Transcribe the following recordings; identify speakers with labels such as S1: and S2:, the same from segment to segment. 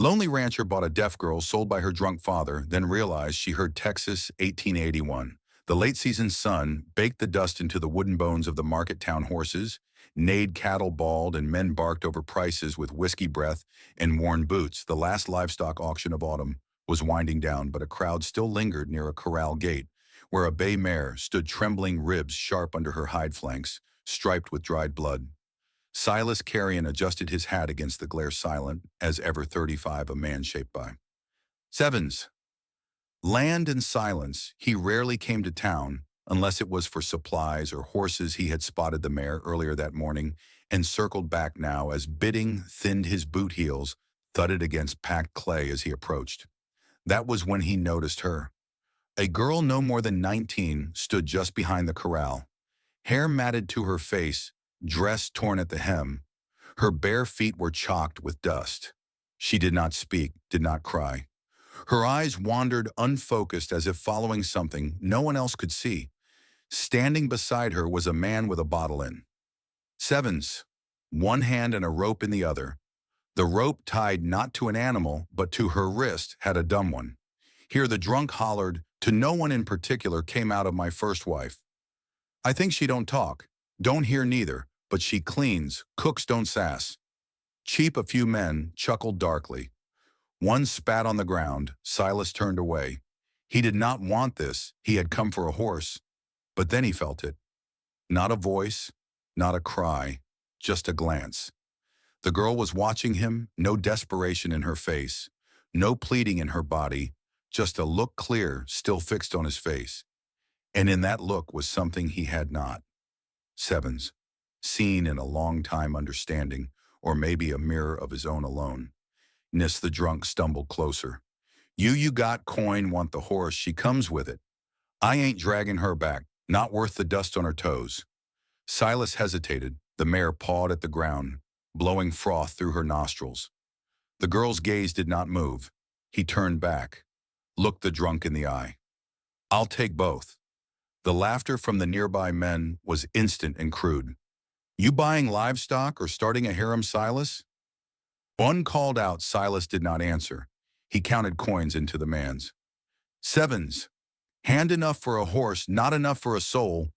S1: Lonely rancher bought a deaf girl sold by her drunk father, then realized she heard Texas 1881. The late season sun baked the dust into the wooden bones of the market town horses, neighed cattle bawled, and men barked over prices with whiskey breath and worn boots. The last livestock auction of autumn was winding down, but a crowd still lingered near a corral gate, where a bay mare stood trembling, ribs sharp under her hide flanks, striped with dried blood. Silas Carrion adjusted his hat against the glare, silent as ever. 35, a man shaped by sevens. Land and silence. He rarely came to town, unless it was for supplies or horses. He had spotted the mare earlier that morning and circled back now as bidding thinned his boot heels, thudded against packed clay as he approached. That was when he noticed her. A girl no more than 19 stood just behind the corral, hair matted to her face, dress torn at the hem. Her bare feet were chalked with dust. She did not speak, did not cry. Her eyes wandered unfocused as if following something no one else could see. Standing beside her was a man with a bottle in sevens, one hand and a rope in the other. The rope, tied not to an animal but to her wrist, had a dumb one. Here the drunk hollered, to no one in particular, came out of my first wife. I think she don't talk, don't hear neither, but she cleans, cooks, don't sass. Cheap. A few men chuckled darkly. One spat on the ground. Silas turned away. He did not want this. He had come for a horse. But then he felt it. Not a voice, not a cry, just a glance. The girl was watching him, no desperation in her face, no pleading in her body, just a look, clear, still fixed on his face. And in that look was something he had not. Sevens. Seen in a long time, understanding, or maybe a mirror of his own alone. The drunk stumbled closer. You got coin, want the horse, she comes with it. I ain't dragging her back, not worth the dust on her toes. Silas hesitated. The mare pawed at the ground, blowing froth through her nostrils. The girl's gaze did not move. He turned back, looked the drunk in the eye. I'll take both. The laughter from the nearby men was instant and crude. You buying livestock or starting a harem, Silas? One called out. Silas did not answer. He counted coins into the man's. Sevens. Hand enough for a horse, not enough for a soul.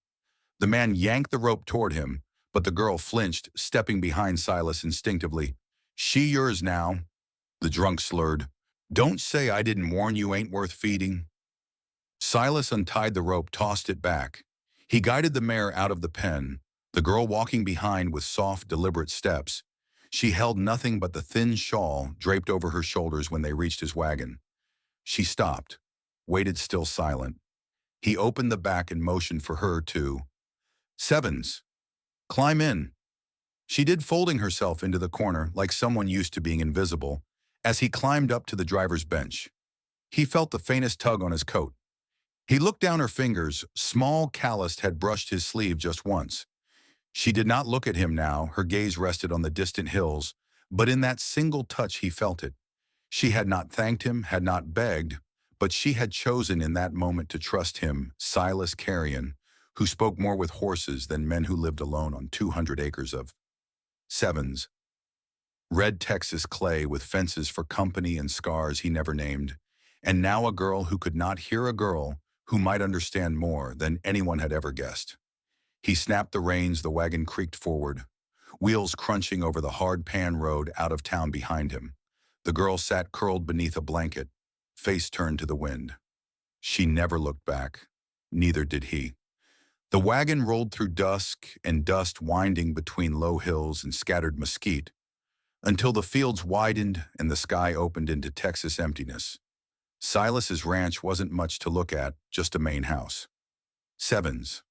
S1: The man yanked the rope toward him, but the girl flinched, stepping behind Silas instinctively. She yours now. The drunk slurred. Don't say I didn't warn you, ain't worth feeding. Silas untied the rope, tossed it back. He guided the mare out of the pen, the girl walking behind with soft, deliberate steps. She held nothing but the thin shawl draped over her shoulders when they reached his wagon. She stopped, waited, still silent. He opened the back and motioned for her to sevens. Climb in. She did, folding herself into the corner like someone used to being invisible, as he climbed up to the driver's bench. He felt the faintest tug on his coat. He looked down. Her fingers, small, calloused, had brushed his sleeve just once. She did not look at him now. Her gaze rested on the distant hills, but in that single touch he felt it. She had not thanked him, had not begged, but she had chosen in that moment to trust him, Silas Carrion, who spoke more with horses than men who lived alone on 200 acres of sevens. Red Texas clay with fences for company and scars he never named, and now a girl who could not hear, a girl who might understand more than anyone had ever guessed. He snapped the reins. The wagon creaked forward, wheels crunching over the hard pan road out of town behind him. The girl sat curled beneath a blanket, face turned to the wind. She never looked back. Neither did he. The wagon rolled through dusk and dust, winding between low hills and scattered mesquite, until the fields widened and the sky opened into Texas emptiness. Silas's ranch wasn't much to look at, just a main house. Sevens.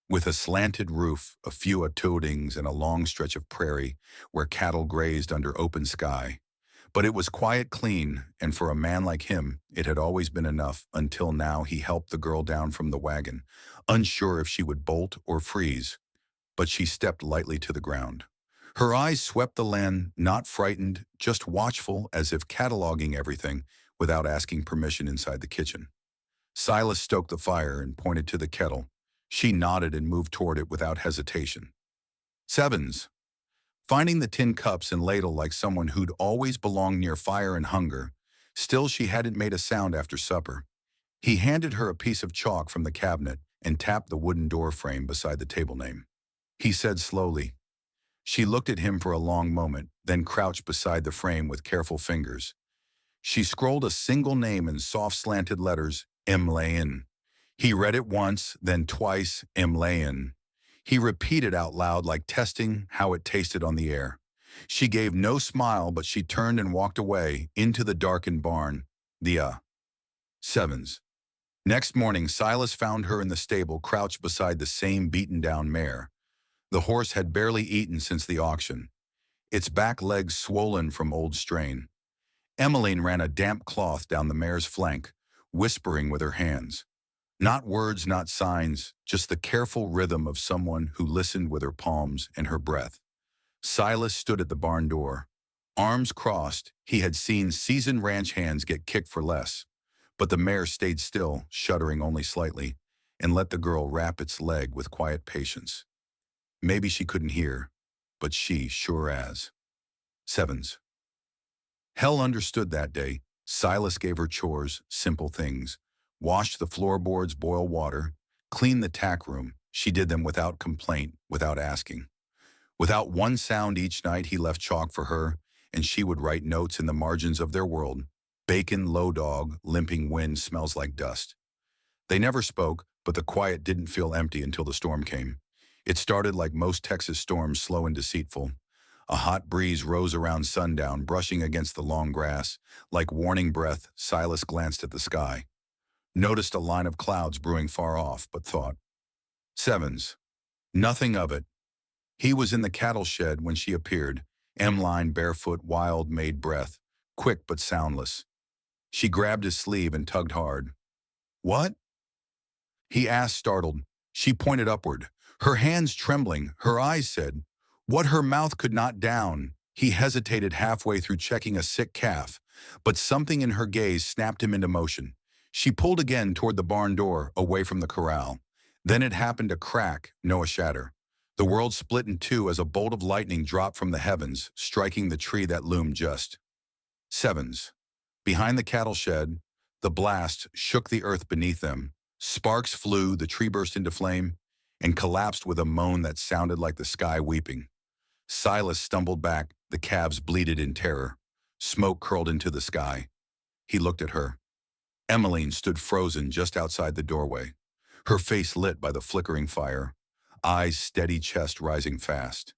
S1: With a slanted roof, a few outbuildings, and a long stretch of prairie where cattle grazed under open sky. But it was quiet, clean, and for a man like him, it had always been enough. Until now, he helped the girl down from the wagon, unsure if she would bolt or freeze. But she stepped lightly to the ground. Her eyes swept the land, not frightened, just watchful, as if cataloging everything without asking permission inside the kitchen. Silas stoked the fire and pointed to the kettle. She nodded and moved toward it without hesitation. Sevens. finding the tin cups and ladle like someone who'd always belonged near fire and hunger. Still, she hadn't made a sound after supper. He handed her a piece of chalk from the cabinet and tapped the wooden door frame beside the table name. He said slowly. She looked at him for a long moment, then crouched beside the frame with careful fingers. She scrolled a single name in soft slanted letters, Imlayan. He read it once, then twice, Imlayan. He repeated out loud like testing how it tasted on the air. She gave no smile, but she turned and walked away into the darkened barn. The Sevens. Next morning, Silas found her in the stable, crouched beside the same beaten-down mare. The horse had barely eaten since the auction, its back legs swollen from old strain. Emmeline ran a damp cloth down the mare's flank, whispering with her hands. Not words, not signs, just the careful rhythm of someone who listened with her palms and her breath. Silas stood at the barn door. Arms crossed, he had seen seasoned ranch hands get kicked for less. But the mare stayed still, shuddering only slightly, and let the girl wrap its leg with quiet patience. Maybe she couldn't hear, but she sure as. Sevens. Hell understood that day. Silas gave her chores, simple things. Washed the floorboards, boil water, clean the tack room. She did them without complaint, without asking. Without one sound each night, he left chalk for her, and she would write notes in the margins of their world. Bacon, low dog, limping wind smells like dust. They never spoke, but the quiet didn't feel empty until the storm came. It started like most Texas storms, slow and deceitful. A hot breeze rose around sundown, brushing against the long grass. Like warning breath, Silas glanced at the sky. Noticed a line of clouds brewing far off, but thought. Sevens. Nothing of it. He was in the cattle shed when she appeared, Emmeline barefoot, wild, made breath, quick but soundless. She grabbed his sleeve and tugged hard. What? He asked, startled. She pointed upward, her hands trembling. Her eyes said, what her mouth could not down. He hesitated halfway through checking a sick calf, but something in her gaze snapped him into motion. She pulled again toward the barn door, away from the corral. Then it happened a crack, no a shatter. The world split in two as a bolt of lightning dropped from the heavens, striking the tree that loomed just. Sevens. Behind the cattle shed, the blast shook the earth beneath them. Sparks flew, the tree burst into flame, and collapsed with a moan that sounded like the sky weeping. Silas stumbled back, the calves bleated in terror. Smoke curled into the sky. He looked at her. Emmeline stood frozen just outside the doorway, her face lit by the flickering fire, eyes steady, chest rising fast.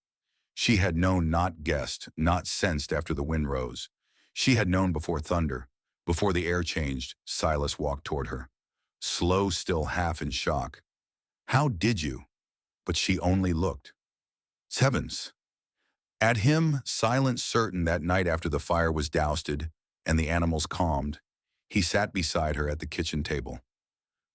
S1: She had known, not guessed, not sensed after the wind rose. She had known before thunder, before the air changed. Silas walked toward her, slow, still, half in shock. How did you? But she only looked. Sevens. At him, silent, certain that night after the fire was doused and the animals calmed, he sat beside her at the kitchen table.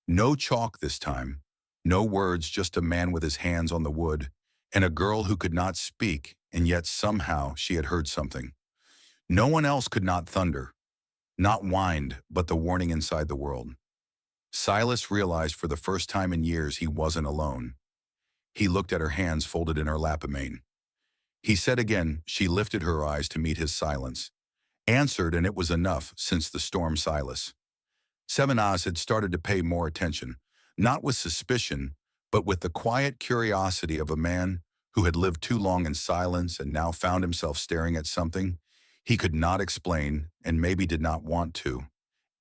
S1: No chalk this time, no words, just a man with his hands on the wood, and a girl who could not speak, and yet somehow she had heard something. No one else could not thunder, not whined, but the warning inside the world. Silas realized for the first time in years he wasn't alone. He looked at her hands folded in her lap amain. He said again. She lifted her eyes to meet his silence. Answered, and it was enough since the storm. Silas. Seven Oz had started to pay more attention, not with suspicion, but with the quiet curiosity of a man who had lived too long in silence and now found himself staring at something he could not explain and maybe did not want to.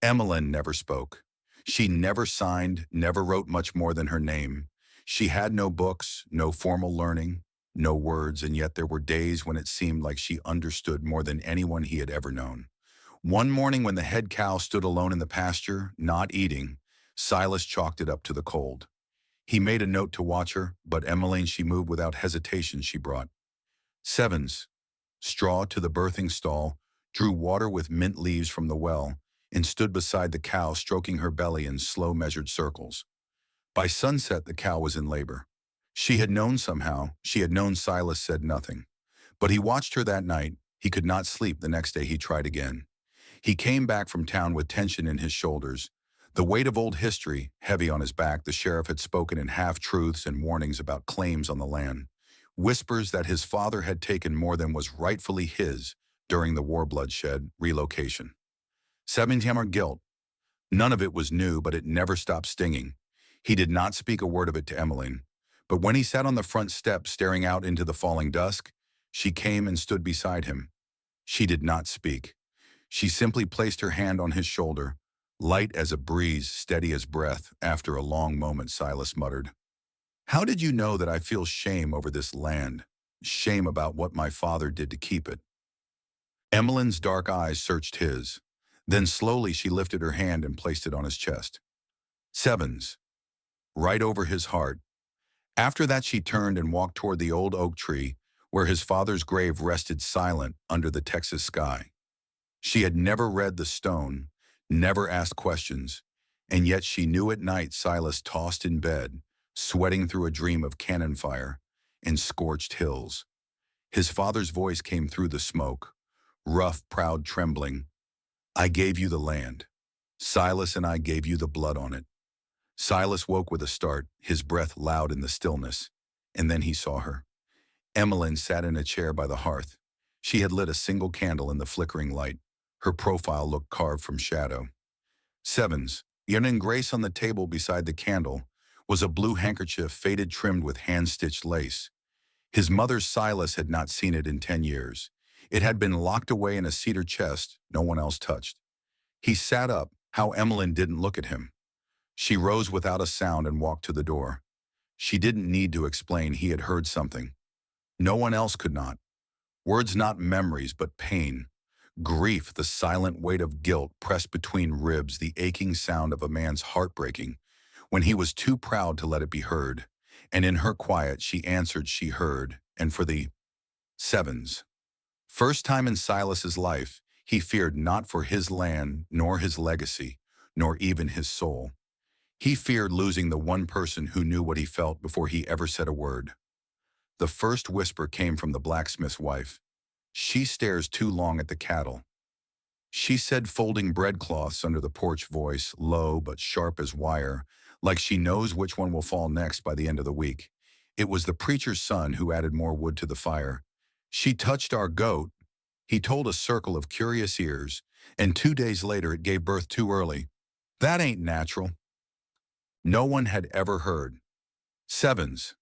S1: Emmeline never spoke. She never signed, never wrote much more than her name. She had no books, no formal learning, no words, and yet there were days when it seemed like she understood more than anyone he had ever known. One morning when the head cow stood alone in the pasture, not eating, Silas chalked it up to the cold. He made a note to watch her, but Emmeline she moved without hesitation. She brought Sevens, straw to the birthing stall, drew water with mint leaves from the well, and stood beside the cow, stroking her belly in slow measured circles. By sunset the cow was in labor. She had known somehow, she had known. Silas said nothing. But he watched her that night. He could not sleep. The next day he tried again. He came back from town with tension in his shoulders, the weight of old history heavy on his back. The sheriff had spoken in half-truths and warnings about claims on the land. whispers that his father had taken more than was rightfully his during the war bloodshed relocation. 17 guilt. None of it was new, but it never stopped stinging. He did not speak a word of it to Emmeline. But when he sat on the front step staring out into the falling dusk, she came and stood beside him. She did not speak. She simply placed her hand on his shoulder, light as a breeze, steady as breath. After a long moment, Silas muttered, "How did you know that I feel shame over this land? Shame about what my father did to keep it?" Emmeline's dark eyes searched his. Then slowly she lifted her hand and placed it on his chest. Sevens, right over his heart. After that she turned and walked toward the old oak tree where his father's grave rested silent under the Texas sky. She had never read the stone, never asked questions, and yet she knew at night Silas tossed in bed, sweating through a dream of cannon fire and scorched hills. His father's voice came through the smoke, rough, proud, trembling. "I gave you the land. Silas and I gave you the blood on it." Silas woke with a start, his breath loud in the stillness, and then he saw her. Emmeline sat in a chair by the hearth. She had lit a single candle in the flickering light. Her profile looked carved from shadow. Sevens, yet in grace on the table beside the candle, was a blue handkerchief faded trimmed with hand-stitched lace. His mother's Silas had not seen it in 10 years. It had been locked away in a cedar chest no one else touched. He sat up, how Emmeline didn't look at him. She rose without a sound and walked to the door. She didn't need to explain he had heard something. No one else could not. Words not memories, but pain. Grief, the silent weight of guilt pressed between ribs, the aching sound of a man's heart breaking when he was too proud to let it be heard. And in her quiet she answered she heard, and for the sevens. First time in Silas's life, he feared not for his land, nor his legacy, nor even his soul. He feared losing the one person who knew what he felt before he ever said a word. The first whisper came from the blacksmith's wife. "She stares too long at the cattle," she said, folding breadcloths under the porch, voice low but sharp as wire, like she knows which one will fall next by the end of the week. It was the preacher's son who added more wood to the fire. "She touched our goat," he told a circle of curious ears, "and 2 days later it gave birth too early. That ain't natural." No one had ever heard. Sevens.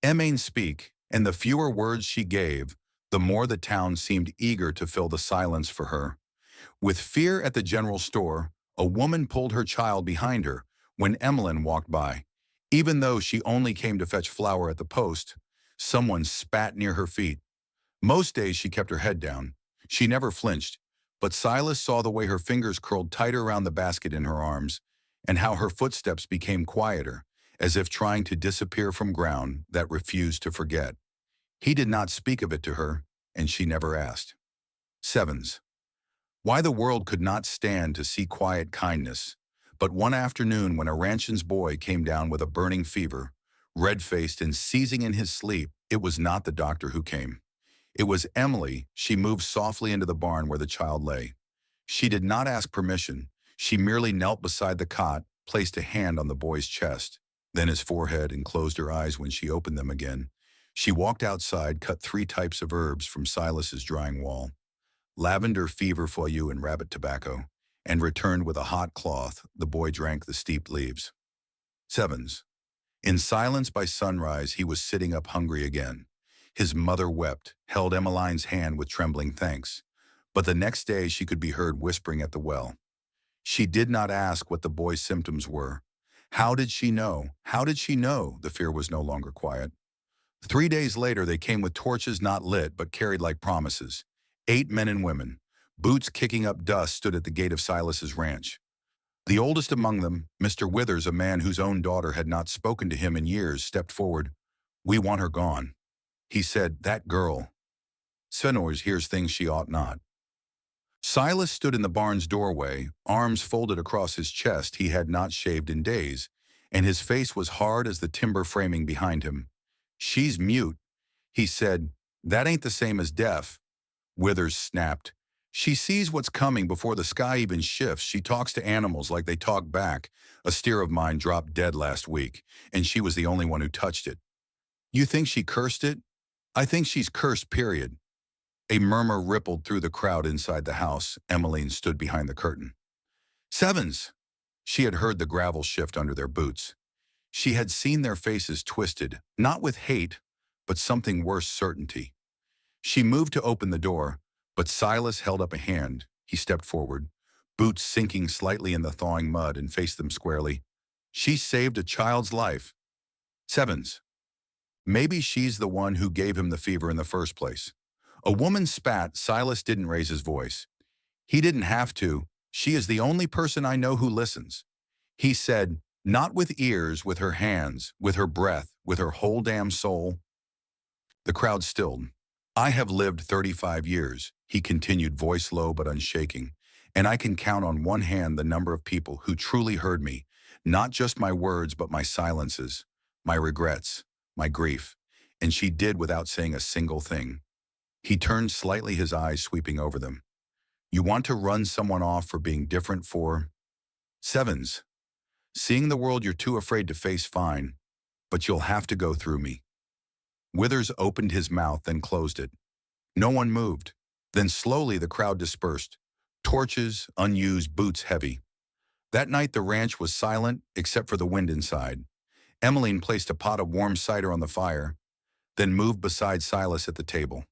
S1: Emaine speak, and the fewer words she gave, the more the town seemed eager to fill the silence for her. With fear at the general store, a woman pulled her child behind her when Emmeline walked by. Even though she only came to fetch flour at the post, someone spat near her feet. Most days she kept her head down. She never flinched, but Silas saw the way her fingers curled tighter around the basket in her arms, and how her footsteps became quieter, as if trying to disappear from ground that refused to forget. He did not speak of it to her, and she never asked. Sevens. Why the world could not stand to see quiet kindness. But one afternoon when a ranchman's boy came down with a burning fever, red-faced and seizing in his sleep, it was not the doctor who came. It was Emily. She moved softly into the barn where the child lay. She did not ask permission. She merely knelt beside the cot, placed a hand on the boy's chest, then his forehead, and closed her eyes when she opened them again. She walked outside, cut 3 types of herbs from Silas's drying wall, lavender, feverfeuille, and rabbit tobacco, and returned with a hot cloth. The boy drank the steeped leaves. Sevens. In silence by sunrise, he was sitting up hungry again. His mother wept, held Emmeline's hand with trembling thanks. But the next day she could be heard whispering at the well. She did not ask what the boy's symptoms were. How did she know? How did she know? The fear was no longer quiet. 3 days later, they came with torches not lit but carried like promises. 8 men and women, boots kicking up dust, stood at the gate of Silas's ranch. The oldest among them, Mr. Withers, a man whose own daughter had not spoken to him in years, stepped forward. "We want her gone." He said, "That girl. Svenors hears things she ought not." Silas stood in the barn's doorway, arms folded across his chest. He had not shaved in days, and his face was hard as the timber framing behind him. "She's mute," he said. "That ain't the same as deaf." Withers snapped. "She sees what's coming before the sky even shifts. She talks to animals like they talk back. A steer of mine dropped dead last week, and she was the only one who touched it." "You think she cursed it?" I think she's cursed, period. A murmur rippled through the crowd inside the house. Emmeline stood behind the curtain. Sevens! She had heard the gravel shift under their boots. She had seen their faces twisted, not with hate, but something worse, certainty. She moved to open the door, but Silas held up a hand. He stepped forward, boots sinking slightly in the thawing mud, and faced them squarely. She saved a child's life. Sevens. Maybe she's the one who gave him the fever in the first place. A woman spat. Silas didn't raise his voice. He didn't have to. She is the only person I know who listens. He said, not with ears, with her hands, with her breath, with her whole damn soul. The crowd stilled. I have lived 35 years, he continued, voice low but unshaking, and I can count on one hand the number of people who truly heard me, not just my words but my silences, my regrets, my grief, and she did without saying a single thing. He turned slightly, his eyes sweeping over them. You want to run someone off for being different for sevens? Seeing the world you're too afraid to face, fine, but you'll have to go through me. Withers opened his mouth, then closed it. No one moved. Then slowly the crowd dispersed. Torches, unused, boots heavy. That night the ranch was silent except for the wind inside. Emmeline placed a pot of warm cider on the fire, then moved beside Silas at the table.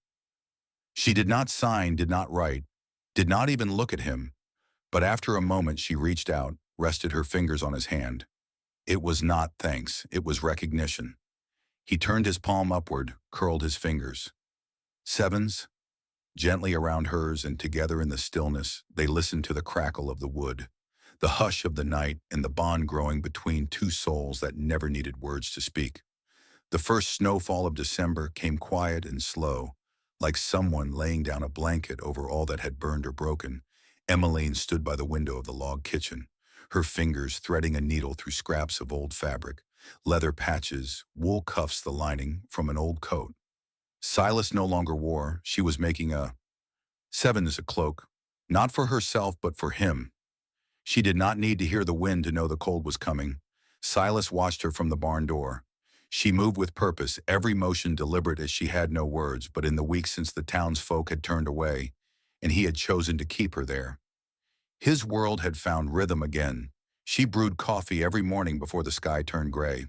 S1: She did not sign, did not write, did not even look at him, but after a moment she reached out, rested her fingers on his hand. It was not thanks, it was recognition. He turned his palm upward, curled his fingers. Sevens, gently around hers, and together in the stillness, they listened to the crackle of the wood, the hush of the night, and the bond growing between two souls that never needed words to speak. The first snowfall of December came quiet and slow, like someone laying down a blanket over all that had burned or broken. Emmeline stood by the window of the log kitchen, her fingers threading a needle through scraps of old fabric, leather patches, wool cuffs, the lining from an old coat. Silas no longer wore. She was making a cloak, not for herself but for him. She did not need to hear the wind to know the cold was coming. Silas watched her from the barn door. She moved with purpose, every motion deliberate as she had no words, but in the weeks since the townsfolk had turned away, and he had chosen to keep her there. His world had found rhythm again. She brewed coffee every morning before the sky turned gray.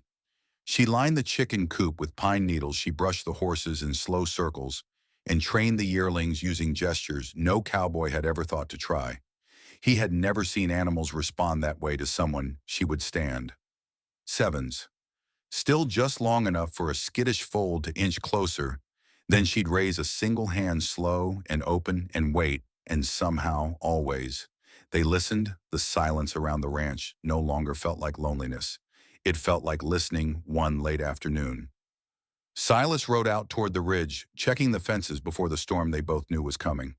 S1: She lined the chicken coop with pine needles. She brushed the horses in slow circles and trained the yearlings using gestures no cowboy had ever thought to try. He had never seen animals respond that way to someone. She would stand. Sevens. Still just long enough for a skittish foal to inch closer. Then she'd raise a single hand, slow and open, and wait, and somehow, always, they listened. The silence around the ranch no longer felt like loneliness. It felt like listening one late afternoon. Silas rode out toward the ridge, checking the fences before the storm they both knew was coming.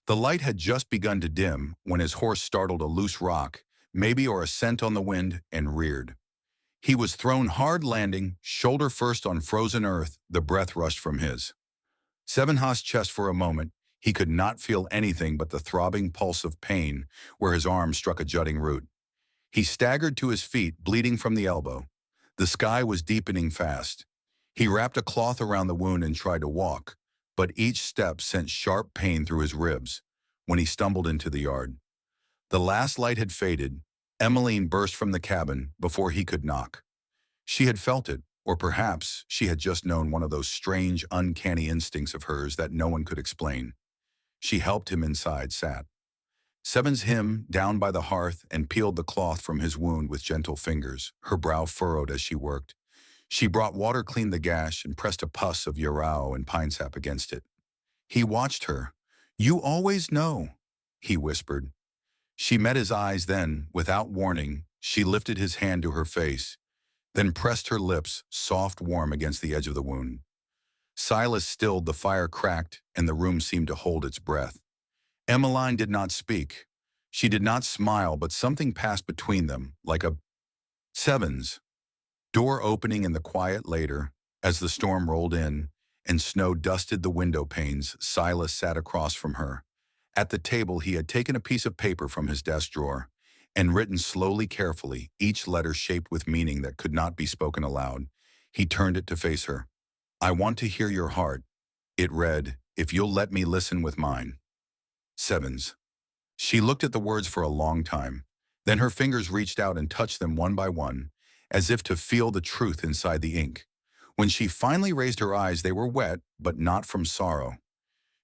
S1: The light had just begun to dim when his horse startled a loose rock, maybe, or a scent on the wind, and reared. He was thrown hard, landing, shoulder first on frozen earth. The breath rushed from his Sevenha's chest for a moment. He could not feel anything but the throbbing pulse of pain where his arm struck a jutting root. He staggered to his feet, bleeding from the elbow. The sky was deepening fast. He wrapped a cloth around the wound and tried to walk, but each step sent sharp pain through his ribs. When he stumbled into the yard, the last light had faded. Emmeline burst from the cabin before he could knock. She had felt it, or perhaps she had just known one of those strange, uncanny instincts of hers that no one could explain. She helped him inside, sat. Sevens him down by the hearth, and peeled the cloth from his wound with gentle fingers, her brow furrowed as she worked. She brought water, cleaned the gash, and pressed a puss of yarrow and pine sap against it. He watched her. You always know, he whispered. She met his eyes, then, without warning, she lifted his hand to her face, then pressed her lips, soft, warm, against the edge of the wound. Silas stilled, the fire cracked, and the room seemed to hold its breath. Emmeline did not speak. She did not smile, but something passed between them, like a sevens. Door opening in the quiet later, as the storm rolled in, and snow dusted the window panes. Silas sat across from her. At the table he had taken a piece of paper from his desk drawer, and written slowly, carefully, each letter shaped with meaning that could not be spoken aloud. He turned it to face her. I want to hear your heart. It read, if you'll let me listen with mine. Sevens. She looked at the words for a long time. Then her fingers reached out and touched them one by one, as if to feel the truth inside the ink. When she finally raised her eyes, they were wet, but not from sorrow.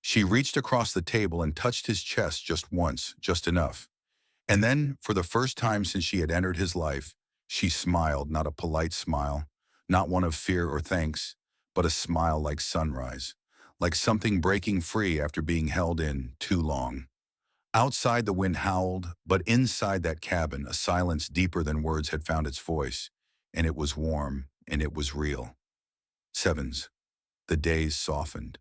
S1: She reached across the table and touched his chest just once, just enough. And then, for the first time since she had entered his life, she smiled, not a polite smile, not one of fear or thanks, but a smile like sunrise, like something breaking free after being held in too long. Outside the wind howled, but inside that cabin a silence deeper than words had found its voice, and it was warm, and it was real. Sevens. The days softened.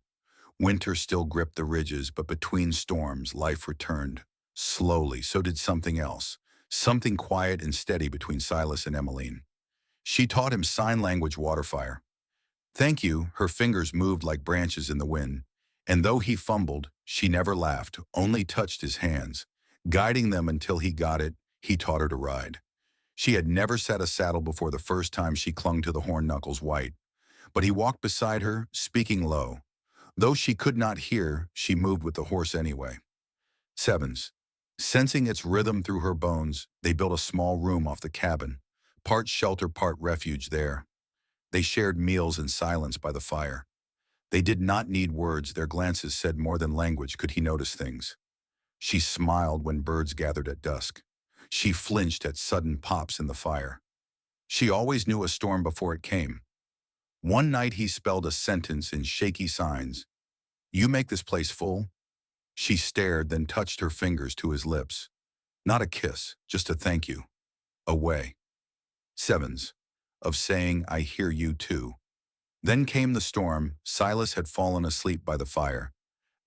S1: Winter still gripped the ridges, but between storms, life returned. Slowly, so did something else. Something quiet and steady between Silas and Emmeline. She taught him sign language waterfire. Thank you, her fingers moved like branches in the wind. And though he fumbled, she never laughed, only touched his hands. Guiding them until he got it, he taught her to ride. She had never sat a saddle before the first time she clung to the horn knuckles white. But he walked beside her, speaking low. Though she could not hear, she moved with the horse anyway. Sevens. Sensing its rhythm through her bones, they built a small room off the cabin, part shelter, part refuge there. They shared meals in silence by the fire. They did not need words, their glances said more than language could he notice things. She smiled when birds gathered at dusk. She flinched at sudden pops in the fire. She always knew a storm before it came. One night he spelled a sentence in shaky signs. You make this place full? She stared, then touched her fingers to his lips. Not a kiss, just a thank you. Away. Sevens. Of saying, I hear you too. Then came the storm. Silas had fallen asleep by the fire.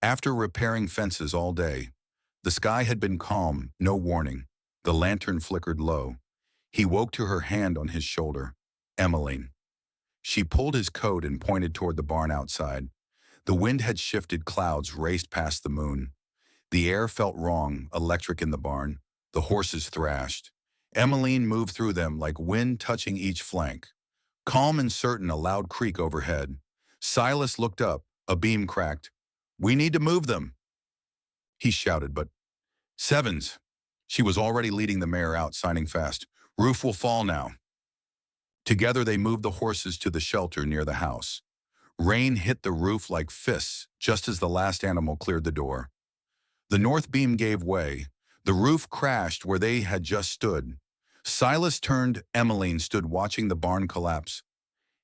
S1: After repairing fences all day, the sky had been calm, no warning. The lantern flickered low. He woke to her hand on his shoulder. Emmeline. She pulled his coat and pointed toward the barn outside. The wind had shifted, clouds raced past the moon. The air felt wrong, electric in the barn. The horses thrashed. Emmeline moved through them like wind touching each flank. Calm and certain, a loud creak overhead. Silas looked up, a beam cracked. We need to move them, he shouted, but Sevens. She was already leading the mare out, signing fast. Roof will fall now. Together they moved the horses to the shelter near the house. Rain hit the roof like fists just as the last animal cleared the door. The north beam gave way. The roof crashed where they had just stood. Silas turned. Emmeline stood watching the barn collapse.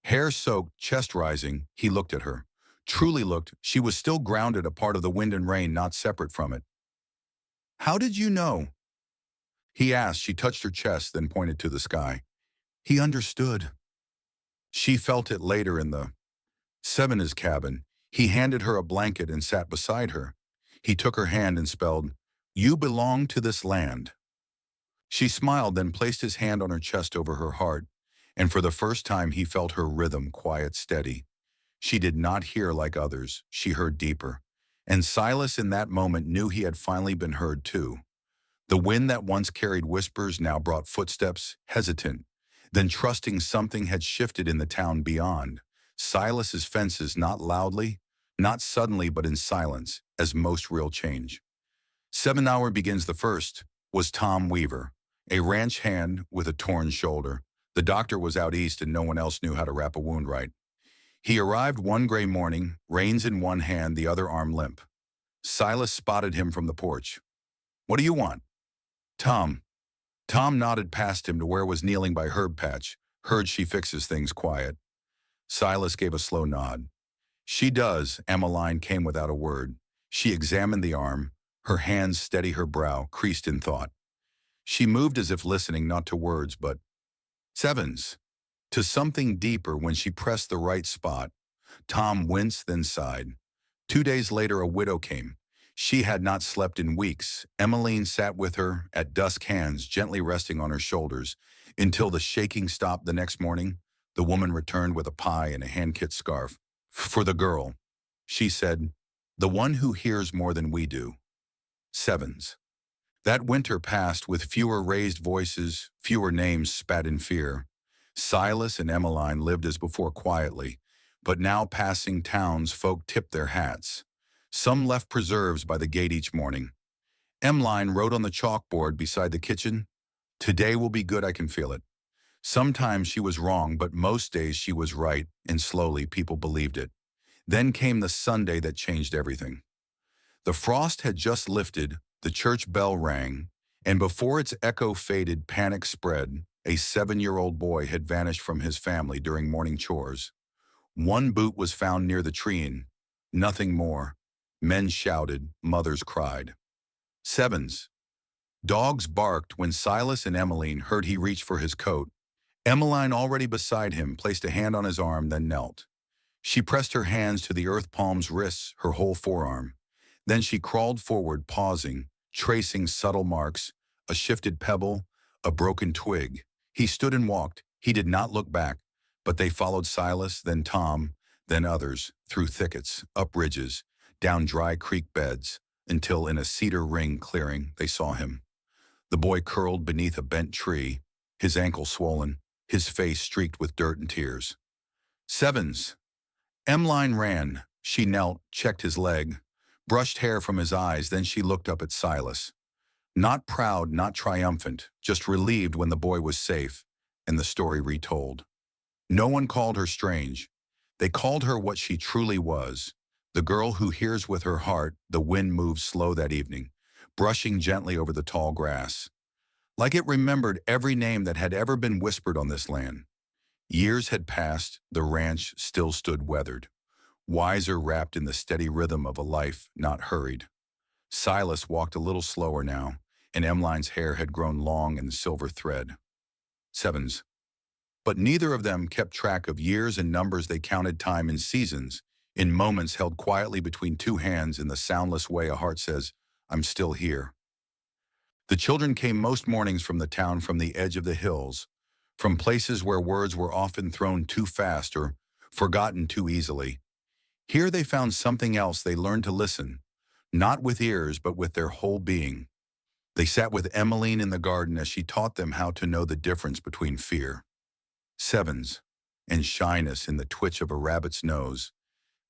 S1: Hair soaked, chest rising, he looked at her. Truly looked, she was still grounded, a part of the wind and rain, not separate from it. How did you know? He asked. She touched her chest, then pointed to the sky. He understood. She felt it later in the Sevena's cabin. He handed her a blanket and sat beside her. He took her hand and spelled, You belong to this land. She smiled, then placed his hand on her chest over her heart, and for the first time he felt her rhythm, quiet, steady. She did not hear like others, she heard deeper. And Silas in that moment knew he had finally been heard too. The wind that once carried whispers now brought footsteps, hesitant, then trusting something had shifted in the town beyond. Silas's fences, not loudly, not suddenly, but in silence, as most real change. 7 hour begins. The first was Tom Weaver, a ranch hand with a torn shoulder. The doctor was out east and no one else knew how to wrap a wound right. He arrived one gray morning, reins in one hand, the other arm limp. Silas spotted him from the porch. What do you want? Tom. Tom nodded past him to where was kneeling by Herb Patch. Heard she fixes things quiet. Silas gave a slow nod. She does. Emmeline came without a word. She examined the arm, her hands steady, her brow creased in thought. She moved as if listening not to words, but Sevens, to something deeper when she pressed the right spot. Tom winced, then sighed. 2 days later, a widow came. She had not slept in weeks. Emmeline sat with her, at dusk, hands gently resting on her shoulders, until the shaking stopped. The next morning, the woman returned with a pie and a hand-kit scarf. For the girl, she said, the one who hears more than we do. Sevens. That winter passed with fewer raised voices, fewer names spat in fear. Silas and Emmeline lived as before quietly, But now passing towns, folk tipped their hats. Some left preserves by the gate each morning. Emmeline wrote on the chalkboard beside the kitchen, "Today will be good, I can feel it." Sometimes she was wrong, but most days she was right, and slowly people believed it. Then came the Sunday that changed everything. The frost had just lifted, the church bell rang, and before its echo faded, panic spread. A 7-year-old boy had vanished from his family during morning chores. One boot was found near the tree, and nothing more. Men shouted, mothers cried. Sevens. Dogs barked when Silas and Emmeline heard he reached for his coat. Emmeline, already beside him, placed a hand on his arm, then knelt. She pressed her hands to the earth palm's wrists, her whole forearm. Then she crawled forward, pausing, tracing subtle marks, a shifted pebble, a broken twig. He stood and walked. He did not look back, but they followed Silas, then Tom, then others, through thickets, up ridges, down dry creek beds, until in a cedar ring clearing they saw him. The boy curled beneath a bent tree, his ankle swollen, his face streaked with dirt and tears. Sevens. Emmeline ran. She knelt, checked his leg, brushed hair from his eyes, then she looked up at Silas. Not proud, not triumphant, just relieved when the boy was safe, and the story retold. No one called her strange. They called her what she truly was, the girl who hears with her heart. The wind moved slow that evening, brushing gently over the tall grass. Like it remembered every name that had ever been whispered on this land. Years had passed, the ranch still stood weathered, wiser, wrapped in the steady rhythm of a life not hurried. Silas walked a little slower now, and Emmeline's hair had grown long in silver thread. Sevens. But neither of them kept track of years and numbers. They counted time in seasons, in moments held quietly between two hands, in the soundless way a heart says, "I'm still here." The children came most mornings from the town, from the edge of the hills, from places where words were often thrown too fast or forgotten too easily. Here they found something else. They learned to listen, not with ears, but with their whole being. They sat with Emmeline in the garden as she taught them how to know the difference between fear, sevens, and shyness in the twitch of a rabbit's nose.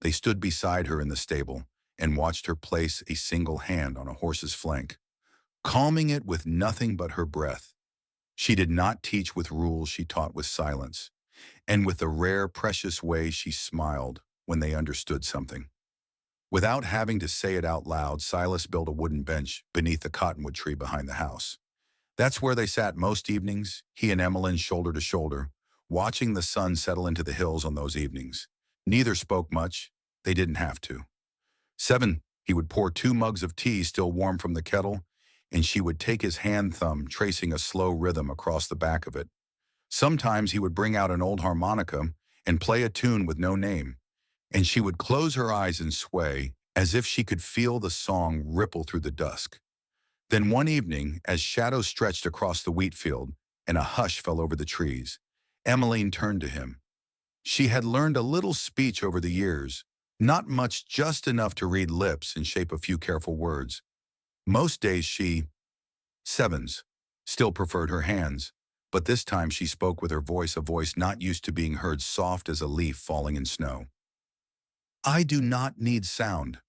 S1: They stood beside her in the stable and watched her place a single hand on a horse's flank, calming it with nothing but her breath. She did not teach with rules, she taught with silence, and with the rare, precious way she smiled when they understood something. Without having to say it out loud, Silas built a wooden bench beneath the cottonwood tree behind the house. That's where they sat most evenings, he and Emmeline shoulder to shoulder, watching the sun settle into the hills on those evenings. Neither spoke much. They didn't have to. Seven, he would pour 2 mugs of tea still warm from the kettle, and she would take his hand thumb, tracing a slow rhythm across the back of it. Sometimes he would bring out an old harmonica and play a tune with no name, and she would close her eyes and sway, as if she could feel the song ripple through the dusk. Then one evening, as shadows stretched across the wheat field and a hush fell over the trees, Emmeline turned to him. She had learned a little speech over the years, not much, just enough to read lips and shape a few careful words. Most days she, sevens, still preferred her hands, but this time she spoke with her voice, a voice not used to being heard, soft as a leaf falling in snow. "I do not need sound,"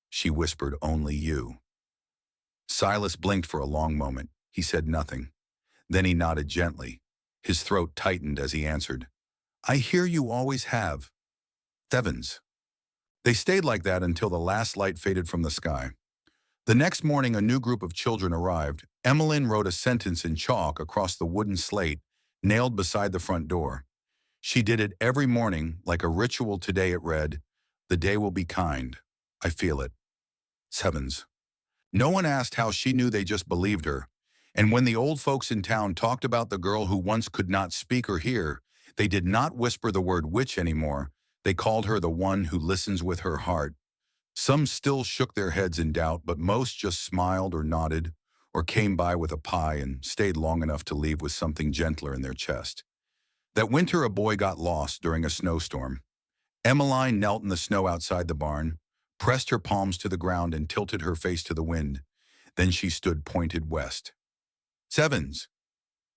S1: she whispered, "only you." Silas blinked for a long moment. He said nothing. Then he nodded gently. His throat tightened as he answered, "I hear you always have." Sevens. They stayed like that until the last light faded from the sky. The next morning, a new group of children arrived. Emmeline wrote a sentence in chalk across the wooden slate nailed beside the front door. She did it every morning, like a ritual. Today it read, "The day will be kind. I feel it." Sevens. No one asked how she knew, they just believed her. And when the old folks in town talked about the girl who once could not speak or hear, they did not whisper the word witch anymore. They called her the one who listens with her heart. Some still shook their heads in doubt, but most just smiled or nodded, or came by with a pie and stayed long enough to leave with something gentler in their chest. That winter, a boy got lost during a snowstorm. Emmeline knelt in the snow outside the barn, pressed her palms to the ground and tilted her face to the wind. Then she stood pointed west. Sevens.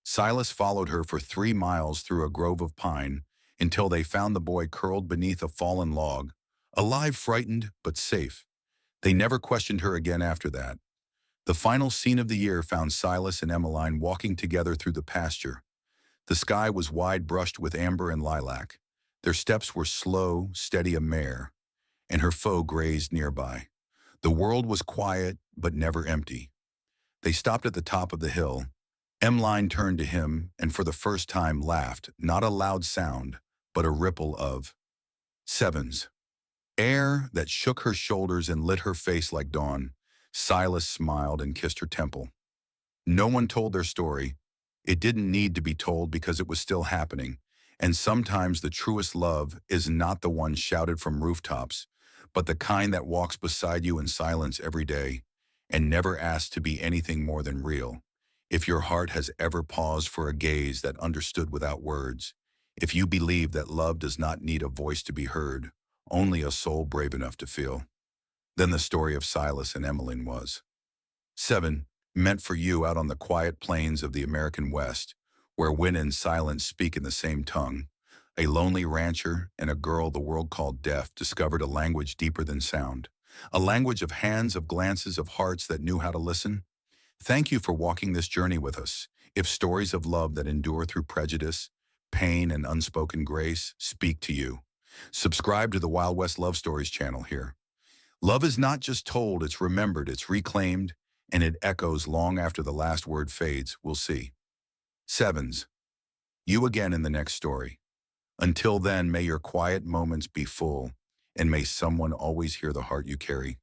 S1: Silas followed her for 3 miles through a grove of pine, until they found the boy curled beneath a fallen log, alive, frightened, but safe. They never questioned her again after that. The final scene of the year found Silas and Emmeline walking together through the pasture. The sky was wide, brushed with amber and lilac. Their steps were slow, steady, a mare, and her foe grazed nearby. The world was quiet, but never empty. They stopped at the top of the hill. Emmeline turned to him and for the first time laughed, not a loud sound, but a ripple of sevens. Air that shook her shoulders and lit her face like dawn. Silas smiled and kissed her temple. No one told their story. It didn't need to be told because it was still happening. And sometimes the truest love is not the one shouted from rooftops, but the kind that walks beside you in silence every day and never asks to be anything more than real. If your heart has ever paused for a gaze that understood without words, if you believe that love does not need a voice to be heard, only a soul brave enough to feel, then the story of Silas and Emmeline was. 7. Meant for you out on the quiet plains of the American West, where wind and silence speak in the same tongue. A lonely rancher and a girl the world called deaf discovered a language deeper than sound. A language of hands, of glances, of hearts that knew how to listen. Thank you for walking this journey with us. If stories of love that endure through prejudice, pain, and unspoken grace speak to you, subscribe to the Wild West Love Stories channel here. Love is not just told, it's remembered, it's reclaimed, and it echoes long after the last word fades. We'll see. Sevens. You again in the next story. Until then, may your quiet moments be full, and may someone always hear the heart you carry.